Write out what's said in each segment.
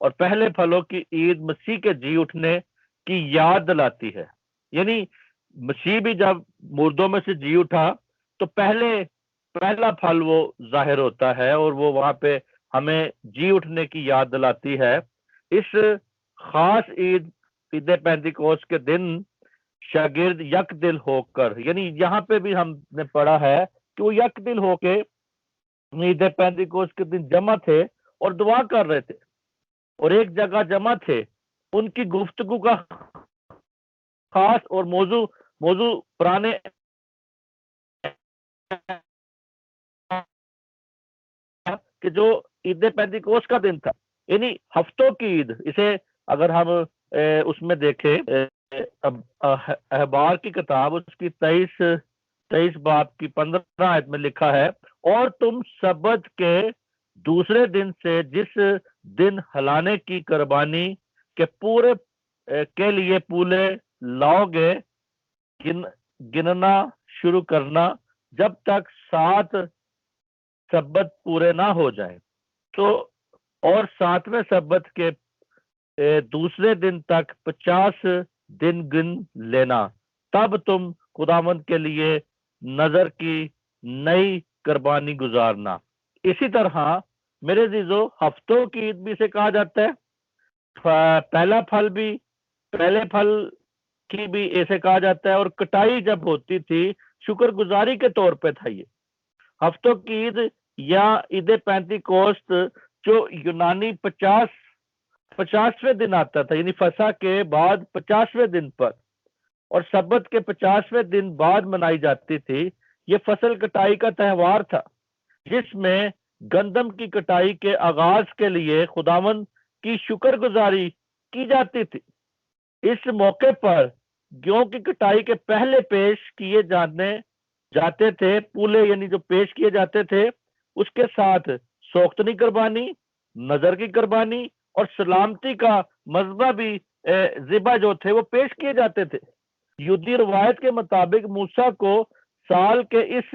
اور پہلے پھلوں کی عید مسیح کے جی اٹھنے کی یاد دلاتی ہے. یعنی مسیح بھی جب مردوں میں سے جی اٹھا تو پہلا پھل وہ ظاہر ہوتا ہے اور وہ وہاں پہ ہمیں جی اٹھنے کی یاد دلاتی ہے. اس خاص عید پینتیکوست کے دن شاگرد یک دل ہو کر، یعنی یہاں پہ بھی ہم نے پڑھا ہے کہ وہ یک دل ہو کے عید پینتیکوست کے دن جمع تھے اور دعا کر رہے تھے اور ایک جگہ جمع تھے. ان کی گفتگو کا خاص اور موضوع پرانے کہ جو عید پینتیکوست کا دن تھا، یعنی ہفتوں کی عید. اسے اگر ہم اس میں دیکھیں احبار کی کتاب اس کی 23 باب کی 15 آیت میں لکھا ہے، اور تم سبت کے دوسرے دن سے جس دن ہلانے کی قربانی کے پورے کے لیے پولے لاؤ گے گننا شروع کرنا جب تک 7 سبت پورے نہ ہو جائیں. تو اور 7ویں سبت کے دوسرے دن تک 50 دن گن لینا، تب تم خداوند کے لیے نظر کی نئی قربانی گزارنا. اسی طرح میرے عزیزو ہفتوں کی عید بھی سے کہا جاتا ہے. پہلا پھل بھی، پہلے پھل کی بھی ایسے کہا جاتا ہے. اور کٹائی جب ہوتی تھی شکر گزاری کے طور پہ تھا. یہ ہفتوں کی عید یا عید پینتیکوست جو یونانی 50ویں دن آتا تھا، یعنی فسح کے بعد 50ویں دن پر اور سبت کے 50ویں دن بعد منائی جاتی تھی. یہ فصل کٹائی کا تہوار تھا جس میں گندم کی کٹائی کے آغاز کے لیے خداوند کی شکر گزاری کی جاتی تھی. اس موقع پر گیہوں کی کٹائی کے پہلے پیش کیے جاتے تھے پولے، یعنی جو پیش کیے جاتے تھے اس کے ساتھ سوختنی قربانی، نظر کی قربانی اور سلامتی کا مذبح بھی ذبح جو تھے وہ پیش کیے جاتے تھے. یہودی روایت کے مطابق موسیٰ کو سال کے اس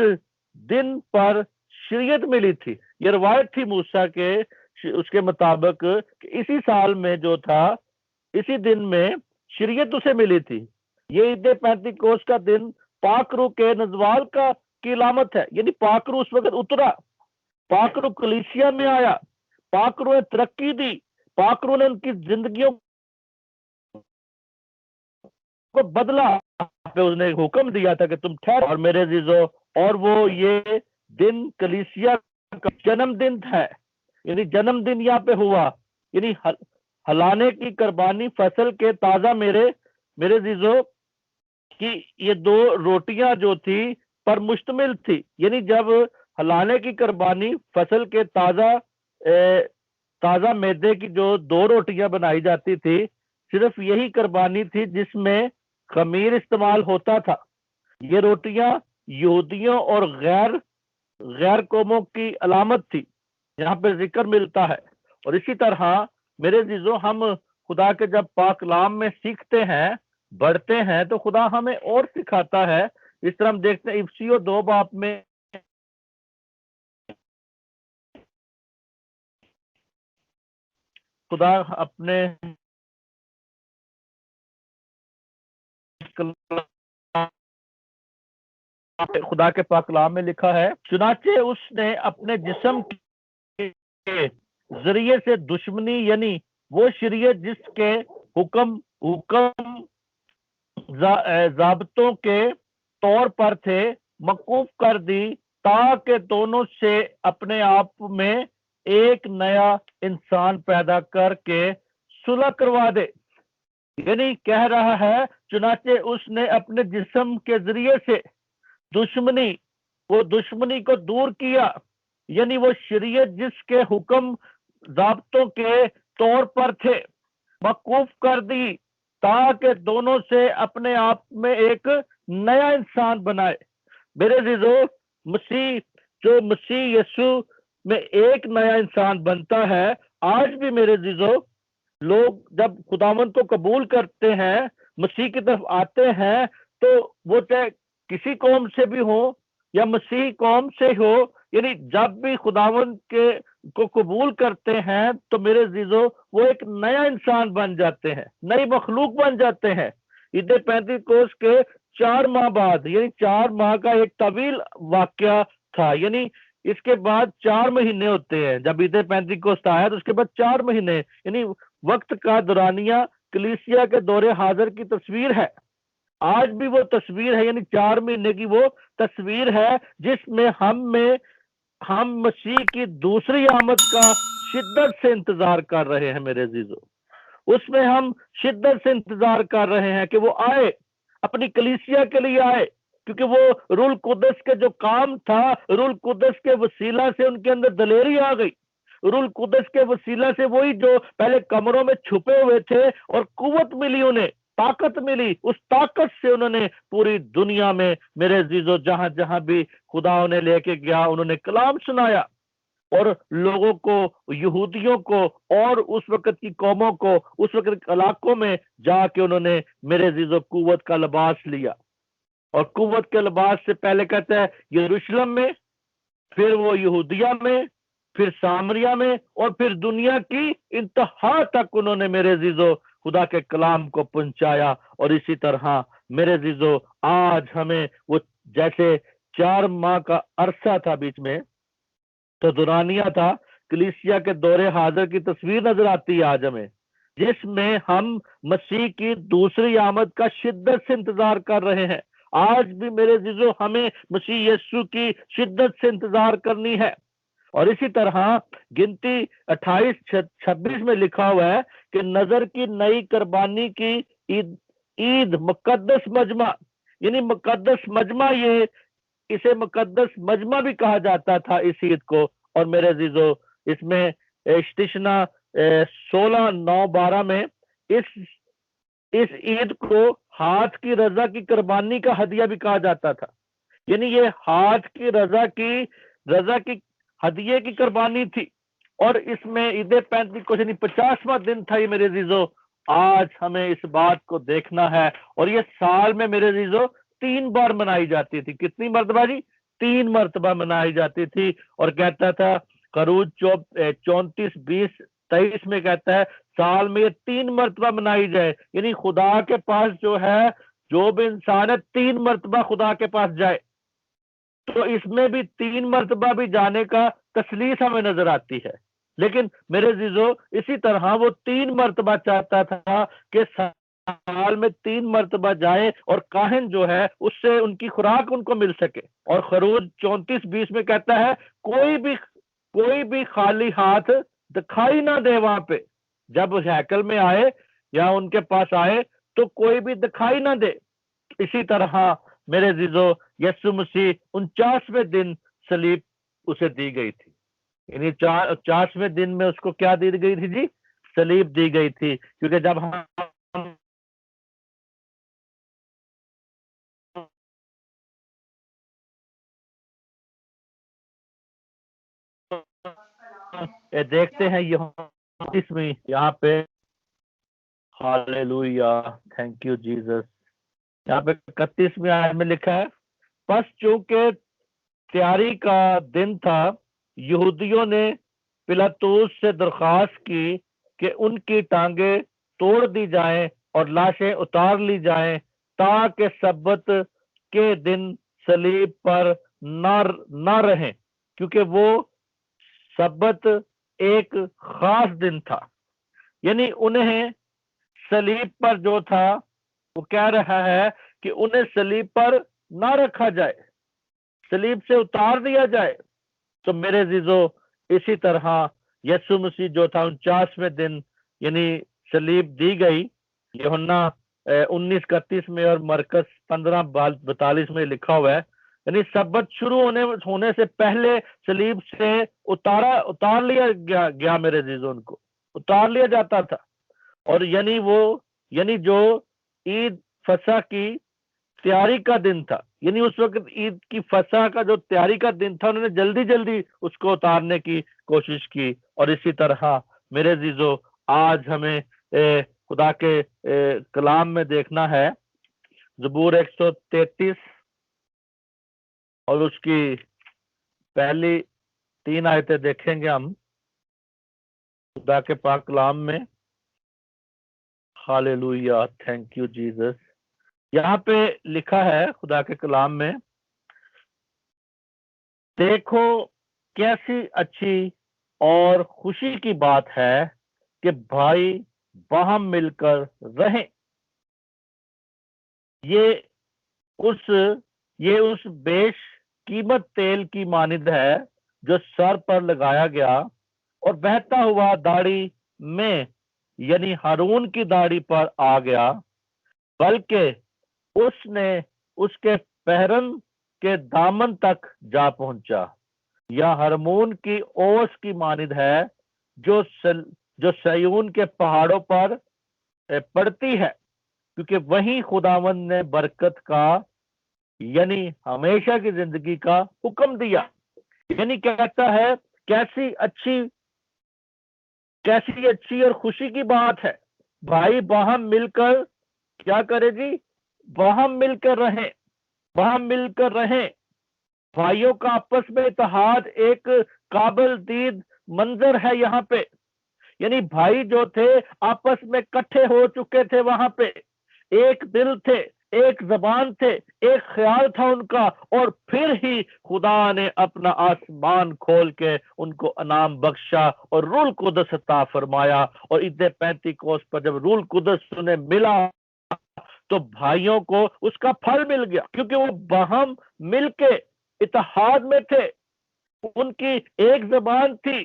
دن پر شریعت ملی تھی. یہ روایت تھی موسیٰ کے اس کے مطابق کہ اسی سال میں جو تھا اسی دن میں شریعت اسے ملی تھی. یہ عید پینتیکوست کا دن پاک روح کے نزوال کی علامت ہے. یعنی پاک روح اس وقت اترا، پاک روح کلیسیا میں آیا، پاک روح نے ترقی دی، پاک روح نے ان کی زندگیوں کو بدلا. اس نے حکم دیا تھا کہ تم ٹھہر. اور میرے عزیزو اور وہ یہ دن کلیسیا کا جنم دن ہے، یعنی جنم دن یہاں پہ ہوا. یعنی ہلانے کی قربانی فصل کے تازہ میرے عزیزو کی یہ 2 روٹیاں جو تھی پر مشتمل تھی. یعنی جب ہلانے کی قربانی فصل کے تازہ میدے کی جو 2 روٹیاں بنائی جاتی تھی، صرف یہی قربانی تھی جس میں خمیر استعمال ہوتا تھا. یہ روٹیاں یہودیوں اور غیر قوموں کی علامت تھی، یہاں پہ ذکر ملتا ہے. اور اسی طرح میرے عزیزو ہم خدا کے جب پاک کلام میں سیکھتے ہیں، بڑھتے ہیں، تو خدا ہمیں اور سکھاتا ہے. اس طرح ہم دیکھتے ہیں افسیوں 2 باب میں خدا کے پاک کلام میں لکھا ہے، چنانچہ اس نے اپنے جسم کے ذریعے سے دشمنی، یعنی وہ شریعت جس کے حکم ضابطوں کے طور پر تھے، موقوف کر دی تاکہ دونوں سے اپنے آپ میں ایک نیا انسان پیدا کر کے صلح کروا دے. یعنی کہہ رہا ہے چنانچہ اس نے اپنے جسم کے ذریعے سے دشمنی کو دور کیا، یعنی وہ شریعت جس کے حکم ضابطوں کے طور پر تھے موقوف کر دی تاکہ دونوں سے اپنے آپ میں ایک نیا انسان بنائے. میرے عزیزو مسیح یسوع میں ایک نیا انسان بنتا ہے. آج بھی میرے عزیزو لوگ جب خداوند کو قبول کرتے ہیں، مسیح کی طرف آتے ہیں، تو وہ چاہے کسی قوم سے بھی ہو یا مسیح قوم سے ہو، یعنی جب بھی خداوند کے کو قبول کرتے ہیں تو میرے عزیزو وہ ایک نیا انسان بن جاتے ہیں، نئی مخلوق بن جاتے ہیں۔ عید پینتیکوس کے 4 ماہ بعد، یعنی 4 ماہ کا ایک طویل واقعہ تھا، یعنی اس کے بعد 4 مہینے ہوتے ہیں۔ جب عید پینتیکوس آیا تو اس کے بعد 4 مہینے، یعنی وقت کا دورانیہ کلیسیا کے دور حاضر کی تصویر ہے۔ آج بھی وہ تصویر ہے، یعنی 4 مہینے کی وہ تصویر ہے جس میں ہم مسیح کی دوسری آمد کا شدت سے انتظار کر رہے ہیں میرے عزیزو۔ اس میں ہم شدت سے انتظار کر رہے ہیں کہ وہ آئے، اپنی کلیسیا کے لیے آئے، کیونکہ وہ روح القدس کے جو کام تھا، روح القدس کے وسیلہ سے ان کے اندر دلیری آ گئی۔ روح القدس کے وسیلہ سے وہی جو پہلے کمروں میں چھپے ہوئے تھے اور قوت ملی، انہیں طاقت ملی، اس طاقت سے انہوں نے پوری دنیا میں میرے عزیزو جہاں جہاں بھی خدا انہیں لے کے گیا انہوں نے کلام سنایا، اور لوگوں کو، یہودیوں کو اور اس وقت کی قوموں کو، اس وقت کے علاقوں میں جا کے انہوں نے میرے عزیزو قوت کا لباس لیا۔ اور قوت کے لباس سے پہلے کہتا ہے یروشلم میں، پھر وہ یہودیہ میں، پھر سامریہ میں، اور پھر دنیا کی انتہا تک انہوں نے میرے عزیزو خدا کے کلام کو پہنچایا۔ اور اسی طرح میرے عزیزو آج ہمیں وہ جیسے 4 ماہ کا عرصہ تھا بیچ میں، تو دورانیہ تھا، کلیسیا کے دور حاضر کی تصویر نظر آتی ہے آج ہمیں، جس میں ہم مسیح کی دوسری آمد کا شدت سے انتظار کر رہے ہیں۔ آج بھی میرے عزیزو ہمیں مسیح یسوع کی شدت سے انتظار کرنی ہے۔ اور اسی طرح گنتی 28-26 میں لکھا ہوا ہے کہ نظر کی نئی قربانی کی عید مقدس مجمع، یعنی مقدس مجمع، یہ اسے مقدس مجمع بھی کہا جاتا تھا اس عید کو۔ اور میرے عزیزو اس میں اشتشنا 16-9-12 میں اس عید کو ہاتھ کی رضا کی قربانی کا ہدیہ بھی کہا جاتا تھا، یعنی یہ ہاتھ کی رضا کی ہدیے کی قربانی تھی۔ اور اس میں عید پینتیکوس یعنی 50واں دن تھا یہ میرے عزیزو۔ آج ہمیں اس بات کو دیکھنا ہے، اور یہ سال میں میرے عزیزو 3 بار منائی جاتی تھی۔ کتنی مرتبہ جی؟ 3 مرتبہ منائی جاتی تھی۔ اور کہتا تھا خروج 34-20-23 میں کہتا ہے سال میں یہ 3 مرتبہ منائی جائے، یعنی خدا کے پاس جو ہے، جو بھی انسان ہے 3 مرتبہ خدا کے پاس جائے۔ تو اس میں بھی 3 مرتبہ بھی جانے کا تسلیس ہمیں نظر آتی ہے۔ لیکن میرے عزیزو اسی طرح وہ 3 مرتبہ چاہتا تھا کہ سال میں 3 مرتبہ جائے، اور کاہن جو ہے اس سے ان کی خوراک ان کو مل سکے۔ اور خروج 34-20 میں کہتا ہے کوئی بھی خالی ہاتھ دکھائی نہ دے وہاں پہ، جب ہیکل میں آئے یا ان کے پاس آئے تو کوئی بھی دکھائی نہ دے۔ اسی طرح میرے عزیزو یسوع مسیح 49ویں دن صلیب اسے دی گئی تھی، یعنی 50ویں دن میں اس کو کیا دی گئی تھی جی؟ صلیب دی گئی تھی۔ کیونکہ جب ہم دیکھتے ہیں یہاں پہ ہاللیلویا، تھینک یو جیسس، یہاں پہ 31ویں آیت میں لکھا ہے پس چونکہ تیاری کا دن تھا، یہودیوں نے پلاطوس سے درخواست کی کہ ان کی ٹانگیں توڑ دی جائیں اور لاشیں اتار لی جائیں، تاکہ سبت کے دن صلیب پر نہ رہیں، کیونکہ وہ سبت ایک خاص دن تھا۔ یعنی انہیں صلیب پر جو تھا، وہ کہہ رہا ہے کہ انہیں صلیب پر نہ رکھا جائے، صلیب سے اتار دیا جائے۔ تو میرے عزیزو اسی طرح یسوع مسیح جو تھا 49ویں دن یعنی صلیب دی گئی، یوحنا 19:31 میں اور مرکز 15:42 میں لکھا ہوا ہے، یعنی سبت شروع ہونے سے پہلے صلیب سے اتار لیا گیا میرے عزیزو، ان کو اتار لیا جاتا تھا۔ اور یعنی جو عید فصح کی تیاری کا دن تھا، یعنی اس وقت عید کی فصح کا جو تیاری کا دن تھا، انہوں نے جلدی جلدی اس کو اتارنے کی کوشش کی۔ اور اسی طرح میرے عزیزو آج ہمیں خدا کے کلام میں دیکھنا ہے، زبور 133 اور اس کی پہلی 3 آیتیں دیکھیں گے ہم۔ خدا کے پاک کلام میں ہاللویا، تھینک یو جیزس، یہاں پہ لکھا ہے خدا کے کلام میں، دیکھو کیسی اچھی اور خوشی کی بات ہے کہ بھائی باہم مل کر رہیں۔ یہ اس بیش قیمت تیل کی مانند ہے جو سر پر لگایا گیا اور بہتا ہوا داڑھی میں یعنی ہارون کی داڑھی پر آ گیا، بلکہ اس نے اس کے پہرن کے دامن تک جا پہنچا۔ یا ہرمون کی اوس کی مانند ہے جو سیون کے پہاڑوں پر پڑتی ہے، کیونکہ وہیں خداوند نے برکت کا یعنی ہمیشہ کی زندگی کا حکم دیا۔ یعنی کہتا ہے کیسی اچھی اور خوشی کی بات ہے، بھائی باہم مل کر کیا کرے جی، باہم مل کر رہیں۔ بھائیوں کا آپس میں اتحاد ایک قابل دید منظر ہے یہاں پہ، یعنی بھائی جو تھے آپس میں کٹھے ہو چکے تھے، وہاں پہ ایک دل تھے، ایک زبان تھے، ایک خیال تھا ان کا، اور پھر ہی خدا نے اپنا آسمان کھول کے ان کو انعام بخشا اور روح القدس عطا فرمایا، اور عید پینتیکوس پر جب روح القدس انہیں ملا تو بھائیوں کو اس کا پھل مل گیا، کیونکہ وہ باہم مل کے اتحاد میں تھے، ان کی ایک زبان تھی۔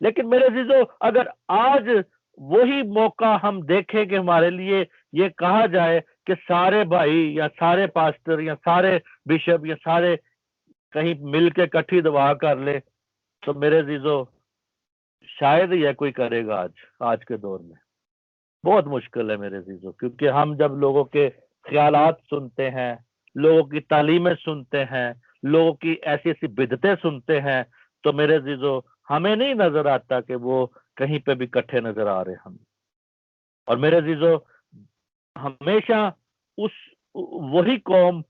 لیکن میرے عزیزو، اگر آج وہی موقع ہم دیکھیں کہ ہمارے لیے یہ کہا جائے کہ سارے بھائی یا سارے پاسٹر یا سارے بشپ یا سارے کہیں مل کے کٹھی دعا کر لے، تو میرے عزیزو شاید یہ کوئی کرے گا آج کے دور میں بہت مشکل ہے میرے عزیزو، کیونکہ ہم جب لوگوں کے خیالات سنتے ہیں، لوگوں کی تعلیمیں سنتے ہیں، لوگوں کی ایسی بدعتیں سنتے ہیں، تو میرے عزیزو ہمیں نہیں نظر آتا کہ وہ کہیں پہ بھی کٹھے نظر آ رہے ہم۔ اور میرے عزیزو ہمیشہ وہی قوم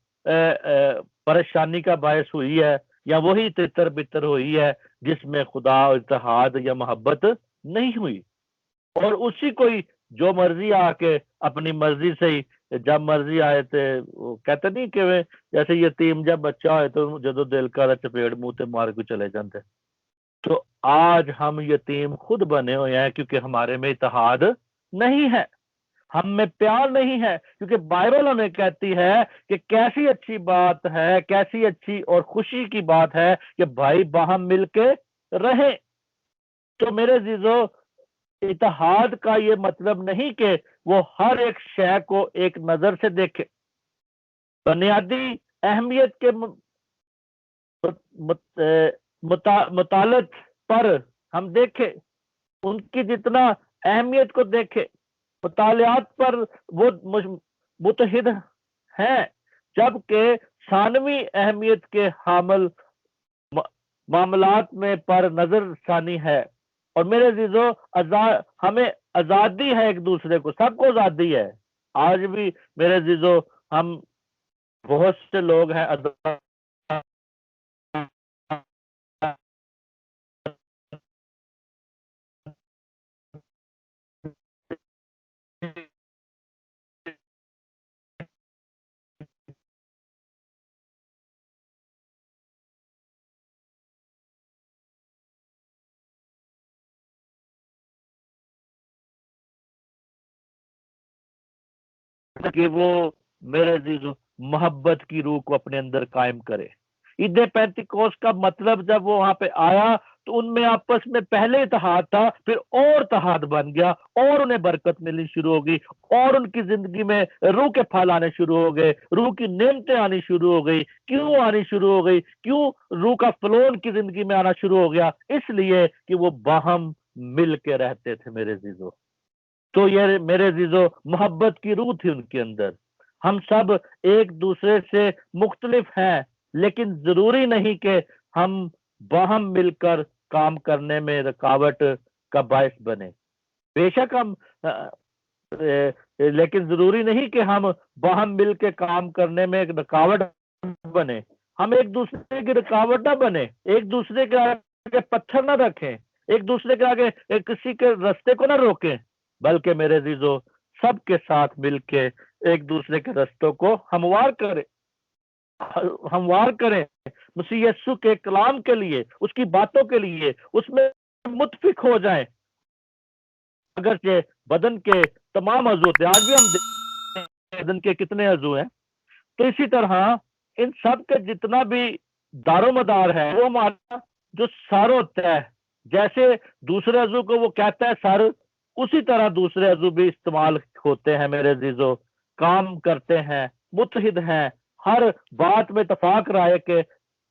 پریشانی کا باعث ہوئی ہے، یا وہی تتر بتر ہوئی ہے جس میں خدا اتحاد یا محبت نہیں ہوئی، اور اسی کوئی جو مرضی آ کے اپنی مرضی سے ہی جب مرضی آئے تھے، وہ کہتے نہیں کہ جیسے یتیم جب بچہ ہوئے تو جدو دل کا چپیڑ منہ تے مار کے چلے جاتے۔ تو آج ہم یتیم خود بنے ہوئے ہیں کیونکہ ہمارے میں اتحاد نہیں ہے، ہم میں پیار نہیں ہے، کیونکہ بائبل ہمیں کہتی ہے کہ کیسی اچھی بات ہے، کیسی اچھی اور خوشی کی بات ہے کہ بھائی باہم مل کے رہیں۔ تو میرے عزیزو اتحاد کا یہ مطلب نہیں کہ وہ ہر ایک شے کو ایک نظر سے دیکھے، بنیادی اہمیت کے مطالعت پر ہم دیکھیں، ان کی جتنا اہمیت کو دیکھیں، مطالعات پر وہ متحد ہیں، جبکہ ثانوی اہمیت کے حامل معاملات میں پر نظر ثانی ہے۔ اور میرے عزیزو ہمیں آزادی ہے، ایک دوسرے کو، سب کو آزادی ہے۔ آج بھی میرے عزیزو ہم بہت سے لوگ ہیں کہ وہ میرے عزیزو محبت کی روح کو اپنے اندر قائم کرے۔ عید پینتیکوس کا مطلب جب وہ وہاں پہ آیا تو ان میں آپس میں پہلے اتحاد تھا، پھر اور اتحاد بن گیا، اور انہیں برکت ملنی شروع ہو گئی، اور ان کی زندگی میں روح کے پھل آنے شروع ہو گئے، روح کی نعمتیں آنی شروع ہو گئی۔ کیوں آنی شروع ہو گئی؟ کیوں روح کا فلو ان کی زندگی میں آنا شروع ہو گیا؟ اس لیے کہ وہ باہم مل کے رہتے تھے میرے عزیزو۔ تو یہ میرے عزیزو محبت کی روح تھی ان کے اندر۔ ہم سب ایک دوسرے سے مختلف ہیں، لیکن ضروری نہیں کہ ہم باہم مل کر کام کرنے میں رکاوٹ کا باعث بنے۔ بے شک ہم لیکن ضروری نہیں کہ ہم باہم مل کے کام کرنے میں ایک رکاوٹ بنے، ہم ایک دوسرے کی رکاوٹ نہ بنے، ایک دوسرے کے پتھر نہ رکھیں، ایک دوسرے کے آگے کسی کے رستے کو نہ روکیں، بلکہ میرے عزیزو سب کے ساتھ مل کے ایک دوسرے کے رستوں کو ہموار کریں مسیح یسوع کے کلام کے لیے، اس کی باتوں کے لیے، اس میں متفق ہو جائیں۔ اگرچہ بدن کے تمام عضو تھے، آج بھی ہم بدن کے کتنے عضو ہیں، تو اسی طرح ان سب کے جتنا بھی دار و مدار ہے وہ ہمارا جو سر ہوتا ہے، جیسے دوسرے عضو کو وہ کہتا ہے سر، اسی طرح دوسرے عضو بھی استعمال ہوتے ہیں میرے عزیزو، کام کرتے ہیں، متحد ہیں، ہر بات میں اتفاق رائے کے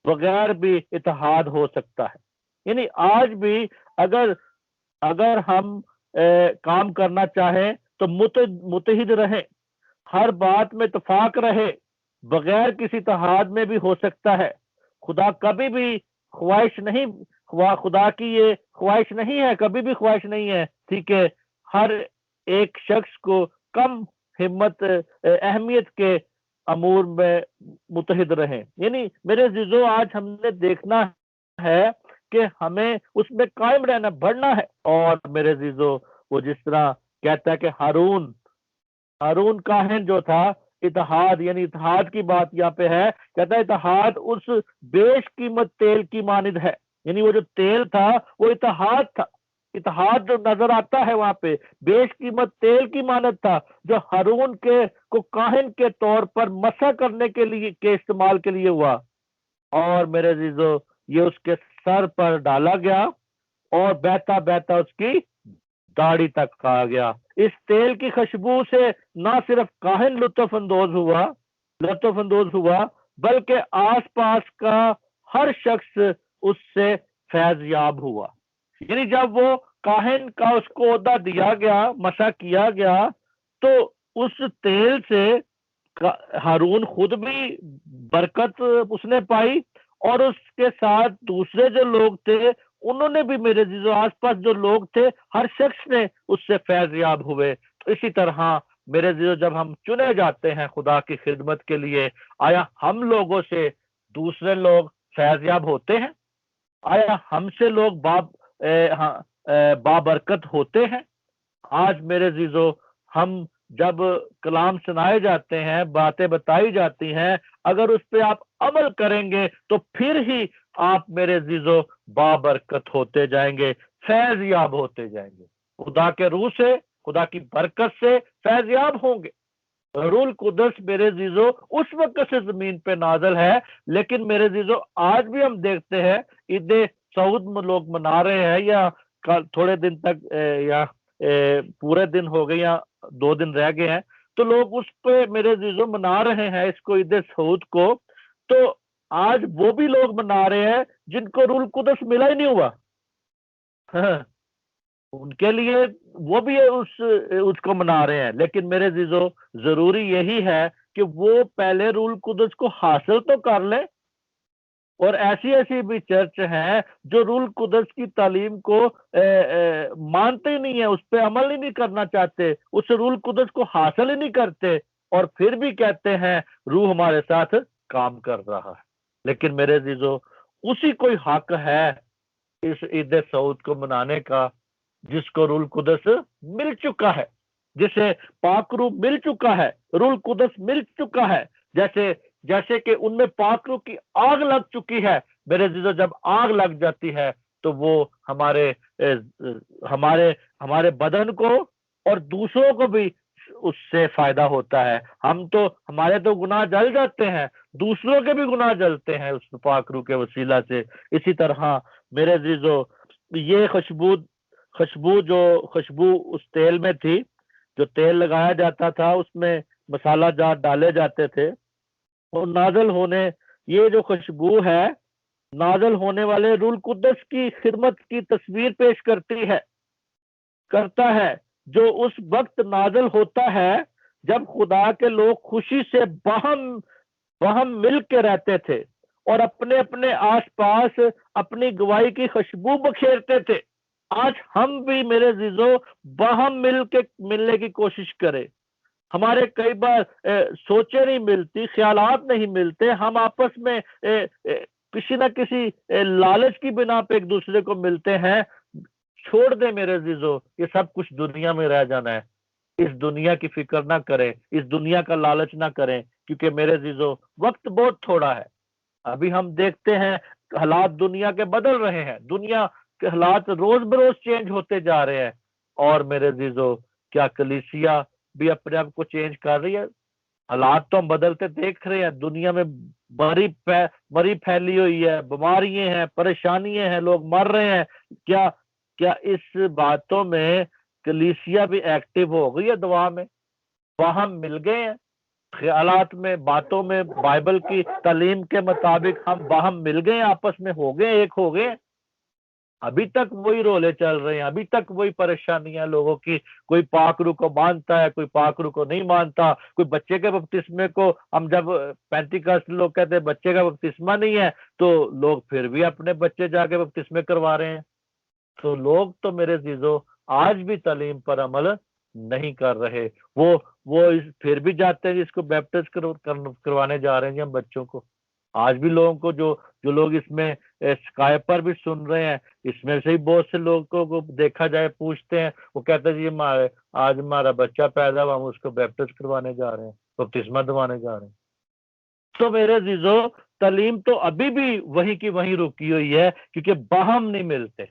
بغیر بھی اتحاد ہو سکتا ہے۔ یعنی آج بھی اگر ہم کام کرنا چاہیں تو متحد رہیں، ہر بات میں اتفاق رہے، بغیر کسی اتحاد میں بھی ہو سکتا ہے۔ خدا کبھی بھی خدا کی یہ خواہش نہیں ہے، کبھی بھی خواہش نہیں ہے، ٹھیک ہے، ہر ایک شخص کو کم اہمیت کے امور میں متحد رہیں۔ یعنی میرے عزیزو آج ہم نے دیکھنا ہے کہ ہمیں اس میں قائم رہنا، بڑھنا ہے۔ اور میرے عزیزو وہ جس طرح کہتا ہے کہ ہارون کاہن جو تھا، اتحاد، یعنی اتحاد کی بات یہاں پہ ہے، کہتا ہے اتحاد اس بیش قیمت تیل کی مانند ہے۔ یعنی وہ جو تیل تھا وہ اتحاد تھا، اتحاد جو نظر آتا ہے وہاں پہ بیش قیمت تیل کی مانند تھا، جو ہارون کو کاہن کے طور پر مسح کرنے کے لیے کے استعمال کے لیے ہوا، اور میرے عزیزو یہ اس کے سر پر ڈالا گیا اور بہتا بہتا اس کی داڑھی تک آ گیا۔ اس تیل کی خوشبو سے نہ صرف کاہن لطف اندوز ہوا بلکہ آس پاس کا ہر شخص اس سے فیض یاب ہوا۔ یعنی جب وہ کاہن کا اس کو عہدہ دیا گیا، مسح کیا گیا، تو اس تیل سے ہارون خود بھی برکت اس نے پائی، اور اس کے ساتھ دوسرے جو لوگ تھے انہوں نے بھی، میرے عزیزو آس پاس جو لوگ تھے ہر شخص نے اس سے فیض یاب ہوئے۔ تو اسی طرح میرے عزیزو جب ہم چنے جاتے ہیں خدا کی خدمت کے لیے، آیا ہم لوگوں سے دوسرے لوگ فیض یاب ہوتے ہیں؟ آیا ہم سے لوگ بابرکت ہوتے ہیں؟ آج میرے عزیزو ہم جب کلام سنائے جاتے ہیں، باتیں بتائی جاتی ہیں، اگر اس پہ آپ عمل کریں گے تو پھر ہی آپ میرے عزیزو بابرکت ہوتے جائیں گے، فیض یاب ہوتے جائیں گے، خدا کے روح سے، خدا کی برکت سے فیض یاب ہوں گے۔ روح القدس میرے عزیزو اس وقت سے زمین پہ نازل ہے، لیکن میرے عزیزو آج بھی ہم دیکھتے ہیں عید سعود لوگ منا رہے ہیں، یا تھوڑے دن تک یا پورے دن ہو گئے یا 2 دن رہ گئے ہیں، تو لوگ اس پہ میرے عزیزو منا رہے ہیں اس کو، عید سعود کو۔ تو آج وہ بھی لوگ منا رہے ہیں جن کو روح القدس ملا ہی نہیں ہوا، ان کے لیے وہ بھی اس کو منا رہے ہیں۔ لیکن میرے عزیزو ضروری یہی ہے کہ وہ پہلے روح القدس کو حاصل تو کر لیں۔ اور ایسی بھی چرچ ہیں جو روح القدس کی تعلیم کو مانتے ہی نہیں ہیں، اس پہ عمل ہی نہیں کرنا چاہتے، اس روح القدس کو حاصل ہی نہیں کرتے، اور پھر بھی کہتے ہیں روح ہمارے ساتھ کام کر رہا ہے۔ لیکن میرے عزیزو اسی کوئی حق ہے اس عید سعود کو منانے کا جس کو روح القدس مل چکا ہے، جسے پاک روح مل چکا ہے، روح القدس مل چکا ہے، جیسے کہ ان میں پاک روح کی آگ لگ چکی ہے۔ میرے عزیزو جب آگ لگ جاتی ہے تو وہ ہمارے بدن کو اور دوسروں کو بھی اس سے فائدہ ہوتا ہے۔ ہمارے تو گناہ جل جاتے ہیں، دوسروں کے بھی گناہ جلتے ہیں اس پاک روح کے وسیلہ سے۔ اسی طرح میرے عزیزو یہ خوشبو اس تیل میں تھی، جو تیل لگایا جاتا تھا اس میں مسالہ جات ڈالے جاتے تھے، اور یہ جو خوشبو ہے نازل ہونے والے روح القدس کی خدمت کی تصویر پیش کرتا ہے، جو اس وقت نازل ہوتا ہے جب خدا کے لوگ خوشی سے باہم مل کے رہتے تھے اور اپنے اپنے آس پاس اپنی گواہی کی خوشبو بکھیرتے تھے۔ آج ہم بھی میرے عزیزو باہم ملنے کی کوشش کریں۔ ہمارے کئی بار سوچیں نہیں ملتی، خیالات نہیں ملتے، ہم آپس میں کسی نہ کسی لالچ کی بنا پہ ایک دوسرے کو ملتے ہیں۔ چھوڑ دیں میرے عزیزو، یہ سب کچھ دنیا میں رہ جانا ہے، اس دنیا کی فکر نہ کریں، اس دنیا کا لالچ نہ کریں، کیونکہ میرے عزیزو وقت بہت تھوڑا ہے۔ ابھی ہم دیکھتے ہیں حالات دنیا کے بدل رہے ہیں، دنیا کے حالات روز بروز چینج ہوتے جا رہے ہیں، اور میرے عزیزو کیا کلیسیا بھی اپنے آپ کو چینج کر رہی ہے؟ حالات تو ہم بدلتے دیکھ رہے ہیں، دنیا میں مری پھیلی ہوئی ہے، بیماریاں ہیں، پریشانیاں ہیں، لوگ مر رہے ہیں۔ کیا اس باتوں میں کلیسیا بھی ایکٹیو ہو گئی ہے؟ دعا میں باہم مل گئے ہیں، خیالات میں، باتوں میں، بائبل کی تعلیم کے مطابق ہم باہم مل گئے ہیں، آپس میں ہو گئے، ایک ہو گئے۔ ابھی تک وہی رولے چل رہے ہیں، ابھی تک وہی پریشانیاں لوگوں کی، کوئی پاکرو کو مانتا ہے، کوئی پاکرو کو نہیں مانتا، کوئی بچے کے بپتسمے کو، ہم جب 35 لوگ کہتے ہیں بچے کا بپتسمہ نہیں ہے، تو لوگ پھر بھی اپنے بچے جا کے بپتسمے کروا رہے ہیں۔ تو لوگ تو میرے عزیزو آج بھی تعلیم پر عمل نہیں کر رہے، وہ پھر بھی جاتے ہیں جس کو بیپٹس کروانے جا رہے ہیں ہم بچوں کو۔ آج بھی لوگوں کو جو لوگ اس میں اسکائپ پر بھی سن رہے ہیں، اس میں سے ہی بہت سے لوگوں کو دیکھا جائے پوچھتے ہیں، وہ کہتے ہیں جی آج ہمارا بچہ پیدا ہوا، ہم اس کو بیپٹس کروانے جا رہے ہیں، بپتسمہ دوانے جا رہے ہیں۔ تو میرے عزیزو تعلیم تو ابھی بھی وہیں کی وہیں رکی ہوئی ہے، کیونکہ باہم نہیں ملتے،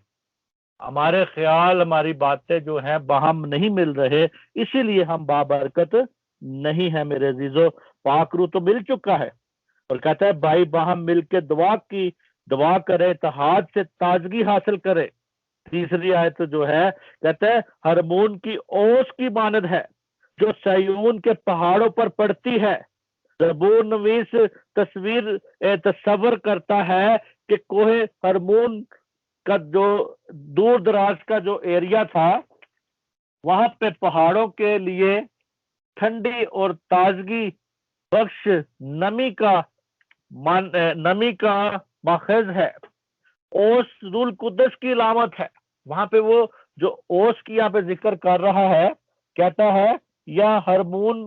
ہمارے خیال، ہماری باتیں جو ہیں باہم نہیں مل رہے، اسی لیے ہم بابرکت نہیں ہیں میرے عزیزو۔ پاک روح تو مل چکا ہے، اور کہتا ہے بھائی باہم مل کے دعا کرے، اتحاد سے تازگی حاصل کرے۔ تیسری آیت جو ہے کہتا ہے ہرمون کی اوس کی مانند ہے جو سیون کے پہاڑوں پر پڑتی ہے۔ زبور نویس تصور کرتا ہے کہ کوہ ہرمون کا جو دور دراز کا جو ایریا تھا، وہاں پہ پہاڑوں کے لیے ٹھنڈی اور تازگی بخش نمی کا ماخذ ہے۔ اوس روح القدس کی علامت ہے۔ وہاں پہ وہ جو اوس کی یہاں پہ ذکر کر رہا ہے، کہتا ہے یا ہرمون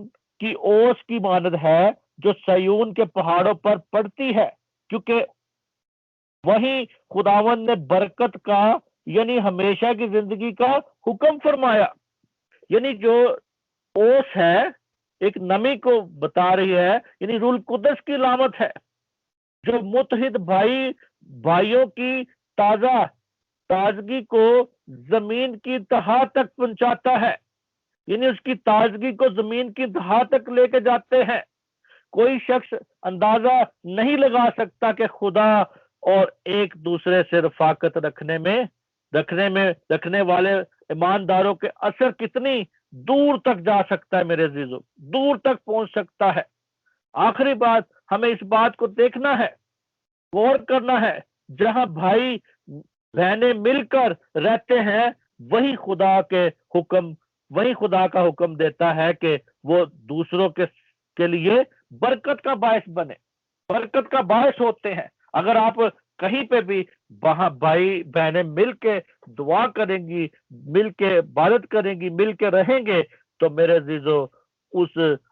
کی اوس کی مانند ہے جو سیون کے پہاڑوں پر پڑتی ہے، کیونکہ وہیں خداوند نے برکت کا یعنی ہمیشہ کی زندگی کا حکم فرمایا۔ یعنی جو اوس ہے ایک نمی کو بتا رہی ہے، یعنی روح القدس کی علامت ہے جو متحد بھائیوں کی تازگی کو زمین کی تہا تک پہنچاتا ہے، یعنی اس کی تازگی کو زمین کی تہا تک لے کے جاتے ہیں۔ کوئی شخص اندازہ نہیں لگا سکتا کہ خدا اور ایک دوسرے سے رفاقت رکھنے والے ایمانداروں کے اثر کتنی دور تک جا سکتا ہے میرے عزیزو، دور تک پہنچ سکتا ہے۔ آخری بات، ہمیں اس بات کو دیکھنا ہے، غور کرنا ہے، جہاں بھائی بہنیں مل کر رہتے ہیں وہی خدا کا حکم دیتا ہے کہ وہ دوسروں کے لیے برکت کا باعث بنے، برکت کا باعث ہوتے ہیں۔ اگر آپ کہیں پہ بھی بھائی بہنیں مل کے دعا کریں گی، مل کے عبادت کریں گی، مل کے رہیں گے، تو میرے عزیزو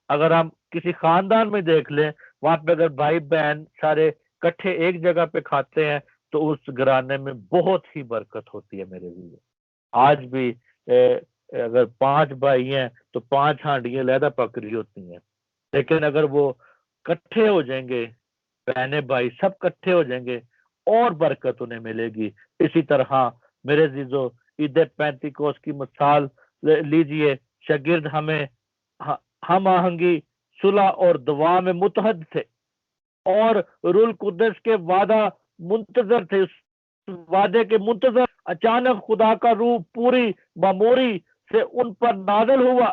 اگر ہم کسی خاندان میں دیکھ لیں، وہاں پہ اگر بھائی بہن سارے کٹھے ایک جگہ پہ کھاتے ہیں تو اس گھرانے میں بہت ہی برکت ہوتی ہے میرے عزیزو۔ آج بھی اگر 5 بھائی ہیں تو 5 ہانڈیاں علیحدہ پکڑی ہوتی ہیں، لیکن اگر وہ کٹھے ہو جائیں گے، بہنیں بھائی سب کٹھے ہو جائیں گے، اور برکت انہیں ملے گی۔ اسی طرح میرے عزیزو عید پینتیکوس کی مثال لیجئے، شاگرد ہم آہنگی، صلح اور دعا میں متحد تھے، اور روح القدس کے وعدہ منتظر تھے۔ اس وعدے کے منتظر اچانک خدا کا روح پوری معموری سے ان پر نازل ہوا،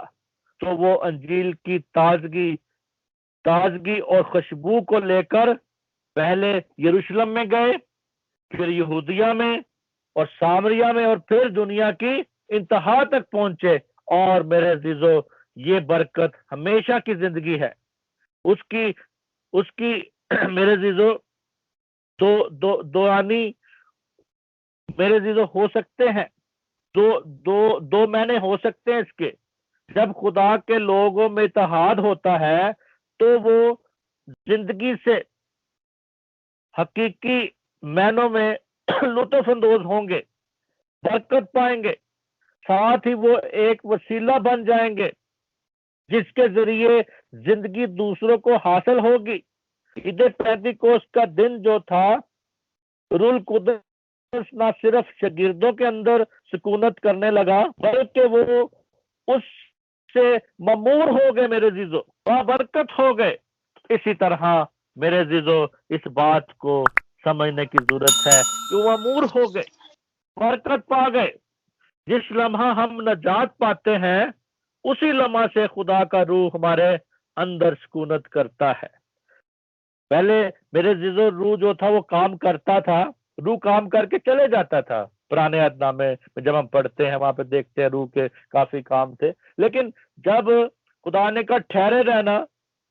تو وہ انجیل کی تازگی اور خوشبو کو لے کر پہلے یروشلم میں گئے، پھر یہودیہ میں اور سامریہ میں، اور پھر دنیا کی انتہا تک پہنچے۔ اور میرے عزیزو یہ برکت ہمیشہ کی زندگی ہے، اس کی میرے عزیزو دوانی میرے عزیزو ہو سکتے ہیں، دو معنی ہو سکتے ہیں اس کے۔ جب خدا کے لوگوں میں اتحاد ہوتا ہے تو وہ زندگی سے حقیقی معنوں میں لطف اندوز ہوں گے، برکت پائیں گے، ساتھ ہی وہ ایک وسیلہ بن جائیں گے جس کے ذریعے زندگی دوسروں کو حاصل ہوگی۔ عید پینتیکوست کا دن جو تھا، روح القدس نہ صرف شاگردوں کے اندر سکونت کرنے لگا بلکہ وہ اس سے ممور ہو گئے، میرے عزیزو، برکت ہو گئے۔ اسی طرح میرے عزیزو اس بات کو سمجھنے کی ضرورت ہے کہ وہ ممور ہو گئے، برکت پا گئے۔ جس لمحہ ہم نجات پاتے ہیں اسی لمحہ سے خدا کا روح ہمارے اندر سکونت کرتا ہے۔ پہلے میرے عزیزو روح جو تھا وہ کام کرتا تھا، روح کام کر کے چلے جاتا تھا۔ پرانے عہد نامے میں جب ہم پڑھتے ہیں وہاں پہ دیکھتے ہیں روح کے کافی کام تھے، لیکن جب خدا نے کہا ٹھہرے رہنا،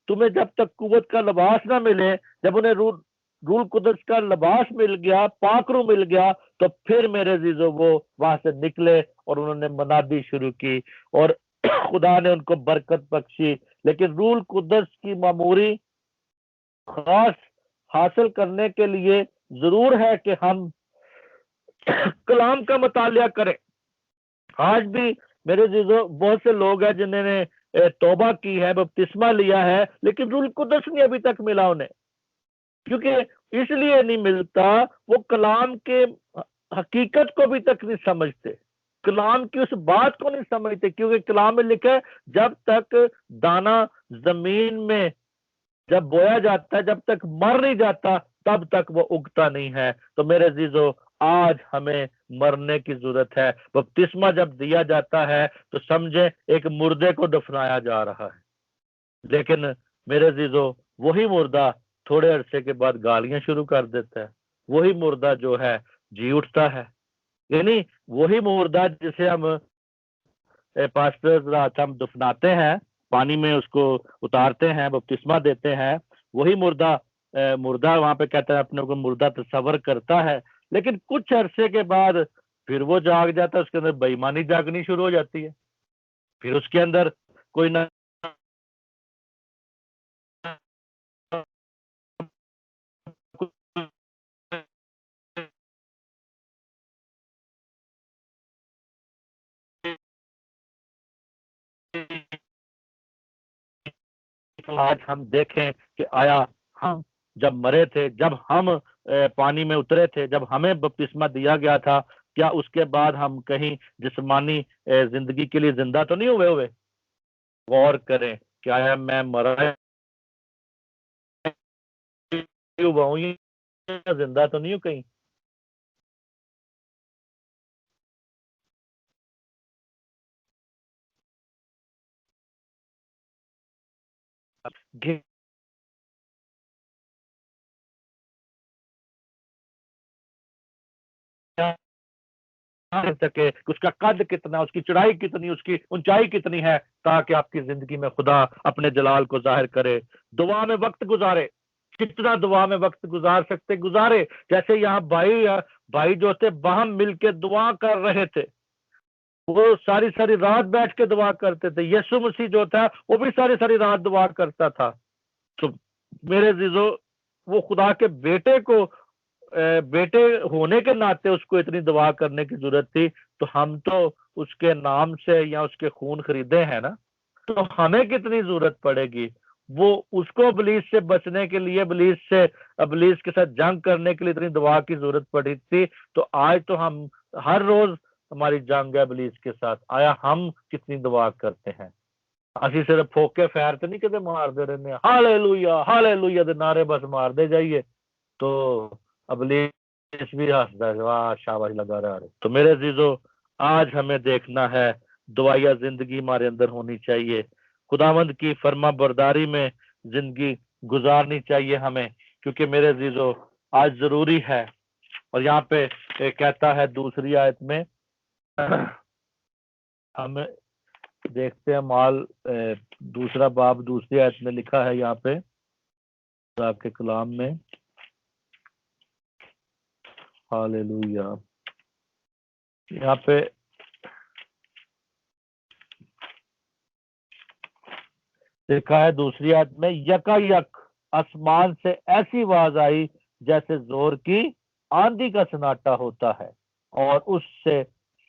تمہیں جب تک قوت کا لباس نہ ملے، جب انہیں روح القدس کا لباس مل گیا، پاک روح مل گیا، تو پھر میرے عزیزو وہ وہاں سے نکلے اور انہوں نے منادی شروع کی اور خدا نے ان کو برکت بخشی۔ لیکن روح القدس کی معموری خاص حاصل کرنے کے لیے ضرور ہے کہ ہم کلام کا مطالعہ کریں۔ آج بھی میرے عزیزو بہت سے لوگ ہیں جنہوں نے توبہ کی ہے، بپتسمہ لیا ہے، لیکن روح القدس نہیں ابھی تک ملا انہیں، کیونکہ اس لیے نہیں ملتا، وہ کلام کے حقیقت کو بھی تک نہیں سمجھتے، کلام کی اس بات کو نہیں سمجھتے، کیونکہ کلام میں لکھا ہے جب تک دانا زمین میں جب بویا جاتا ہے، جب تک مر نہیں جاتا تب تک وہ اگتا نہیں ہے۔ تو میرے عزیزو آج ہمیں مرنے کی ضرورت ہے۔ بپتسمہ جب دیا جاتا ہے تو سمجھے ایک مردے کو دفنایا جا رہا ہے، لیکن میرے عزیزو وہی مردہ تھوڑے عرصے کے بعد گالیاں شروع کر دیتا ہے، وہی مردہ جو ہے جی اٹھتا ہے، یعنی وہی مردہ جسے ہم پاسٹر ہم دفناتے ہیں، پانی میں اس کو اتارتے ہیں، بپتسمہ دیتے ہیں، وہی مردہ وہاں پہ کہتا ہے اپنے کو مردہ تصور کرتا ہے، لیکن کچھ عرصے کے بعد پھر وہ جاگ جاتا ہے، اس کے اندر بےایمانی جاگنی شروع ہو جاتی ہے، پھر اس کے اندر کوئی نہ آج ہم دیکھیں کہ آیا ہم جب مرے تھے، جب ہم پانی میں اترے تھے، جب ہمیں بپتسمہ دیا گیا تھا، کیا اس کے بعد ہم کہیں جسمانی زندگی کے لیے زندہ تو نہیں ہوئے؟ غور کریں کہ آیا میں مرا ہوا ہوں یا زندہ تو نہیں ہوں کہیں؟ سکے اس کا قد کتنا، اس کی چڑھائی کتنی، اس کی اونچائی کتنی ہے، تاکہ آپ کی زندگی میں خدا اپنے جلال کو ظاہر کرے۔ دعا میں وقت گزارے، کتنا دعا میں وقت گزار سکتے گزارے۔ جیسے یہاں بھائی جو تھے باہم مل کے دعا کر رہے تھے، وہ ساری رات بیٹھ کے دعا کرتے تھے۔ یسوع مسیح جو تھا وہ بھی ساری رات دعا کرتا تھا۔ تو میرے عزیزو وہ خدا کے بیٹے ہونے کے ناطے اس کو اتنی دعا کرنے کی ضرورت تھی، تو ہم تو اس کے نام سے یا اس کے خون خریدے ہیں نا، تو ہمیں کتنی ضرورت پڑے گی۔ وہ اس کو ابلیس سے بچنے کے لیے، ابلیس کے ساتھ جنگ کرنے کے لیے اتنی دعا کی ضرورت پڑی تھی، تو آج تو ہم ہر روز ہماری جنگ ہے ابلیس کے ساتھ، آیا ہم کتنی دعا کرتے ہیں؟ اسی صرف پھوکے فیر تو نہیں کدے مار دے رہے ہیں، ہالےلویا ہالےلویا دے نعرے بس مار دے جائیے، تو ابلیس بھی ہنستا ہے، واہ شاباش لگا رہا ہے۔ تو میرے عزیزو آج ہمیں دیکھنا ہے دعائیا زندگی ہمارے اندر ہونی چاہیے، خداوند کی فرما برداری میں زندگی گزارنی چاہیے ہمیں، کیونکہ میرے عزیزو آج ضروری ہے۔ اور یہاں پہ کہتا ہے دوسری آیت میں، ہم دیکھتے ہیں مال دوسرا باب دوسری آیت میں لکھا ہے یہاں پہ آپ کے کلام میں، ہالےلویا، یہاں پہ لکھا ہے دوسری آیت میں، یکا یک آسمان سے ایسی آواز آئی جیسے زور کی آندھی کا سناٹا ہوتا ہے، اور اس سے